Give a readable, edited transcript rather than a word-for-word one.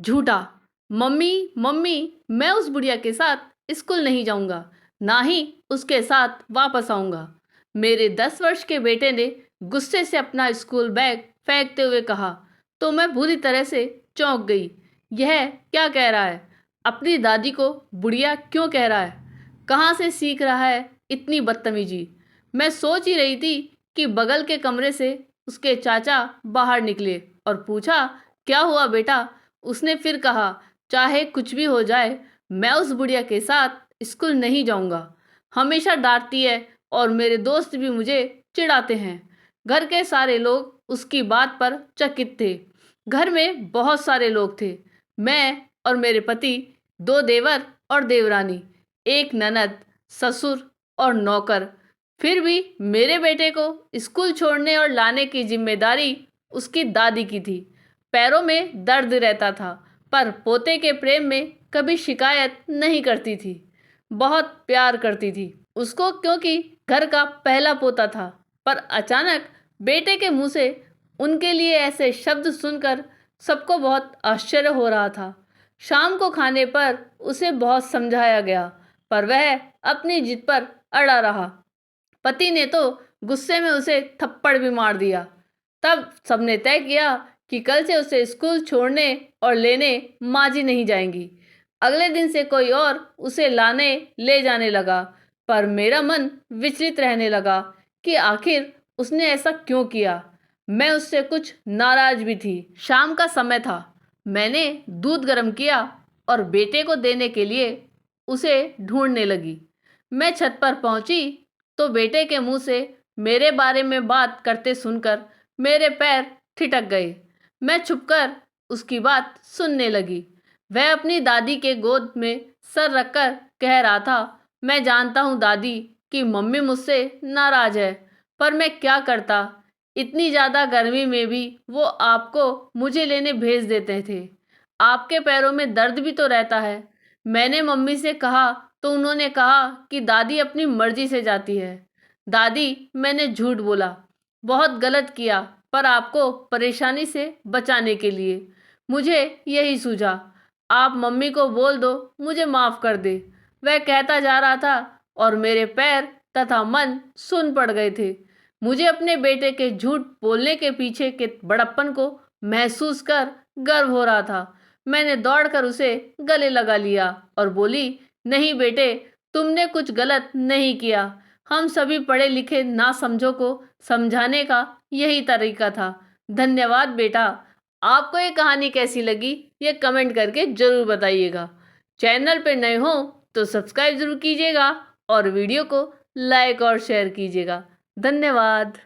झूठा। Mummy mummy, मैं उस बुढ़िया के साथ स्कूल नहीं जाऊंगा, ना ही उसके साथ वापस आऊंगा। मेरे 10 वर्ष के बेटे ने गुस्से से अपना स्कूल बैग फेंकते हुए कहा तो मैं बुरी तरह से चौंक गई। यह क्या कह रहा है? अपनी दादी को बुढ़िया क्यों कह रहा है? कहाँ से सीख रहा है इतनी बदतमीजी? मैं सोच ही रही थी कि बगल के कमरे से उसके चाचा बाहर निकले और पूछा, क्या हुआ बेटा? उसने फिर कहा, चाहे कुछ भी हो जाए, मैं उस बुढ़िया के साथ स्कूल नहीं जाऊंगा। हमेशा डांटती है और मेरे दोस्त भी मुझे चिढ़ाते हैं। घर के सारे लोग उसकी बात पर चकित थे। घर में बहुत सारे लोग थे। मैं और मेरे पति, 2 देवर और देवरानी, एक ननद, ससुर और नौकर। फिर भी मेरे बेटे को स्कूल छोड़ने और लाने की जिम्मेदारी उसकी दादी की थी। पैरों में दर्द रहता था, पर पोते के प्रेम में कभी शिकायत नहीं करती थी। बहुत प्यार करती थी उसको, क्योंकि घर का पहला पोता था। पर अचानक बेटे के मुंह से उनके लिए ऐसे शब्द सुनकर सबको बहुत आश्चर्य हो रहा था। शाम को खाने पर उसे बहुत समझाया गया, पर वह अपनी जिद पर अड़ा रहा। पति ने तो गुस्से में उसे थप्पड़ भी मार दिया। तब सबने तय किया कि कल से उसे स्कूल छोड़ने और लेने माँ जी नहीं जाएंगी। अगले दिन से कोई और उसे लाने ले जाने लगा, पर मेरा मन विचलित रहने लगा कि आखिर उसने ऐसा क्यों किया। मैं उससे कुछ नाराज भी थी। शाम का समय था। मैंने दूध गर्म किया और बेटे को देने के लिए उसे ढूंढने लगी। मैं छत पर पहुंची तो बेटे के मुंह से मेरे बारे में बात करते सुनकर मेरे पैर ठिठक गए। मैं छुपकर उसकी बात सुनने लगी। वह अपनी दादी के गोद में सर रखकर कह रहा था, मैं जानता हूँ दादी कि मम्मी मुझसे नाराज है, पर मैं क्या करता। इतनी ज़्यादा गर्मी में भी वो आपको मुझे लेने भेज देते थे। आपके पैरों में दर्द भी तो रहता है। मैंने मम्मी से कहा तो उन्होंने कहा कि दादी अपनी मर्जी से जाती है। दादी, मैंने झूठ बोला, बहुत गलत किया, पर आपको परेशानी से बचाने के लिए। मुझे यही सूझा, आप मम्मी को बोल दो मुझे माफ़ कर दे। वह कहता जा रहा था और मेरे पैर तथा मन सुन पड़ गए थे। मुझे अपने बेटे के झूठ बोलने के पीछे के बड़प्पन को महसूस कर गर्व हो रहा था। मैंने दौड़कर उसे गले लगा लिया और बोली, नहीं बेटे, तुमने कुछ गलत नहीं किया। हम सभी पढ़े लिखे ना समझो को समझाने का यही तरीका था। धन्यवाद बेटा। आपको ये कहानी कैसी लगी, ये कमेंट करके ज़रूर बताइएगा। चैनल पे नए हो तो सब्सक्राइब ज़रूर कीजिएगा और वीडियो को लाइक और शेयर कीजिएगा। धन्यवाद।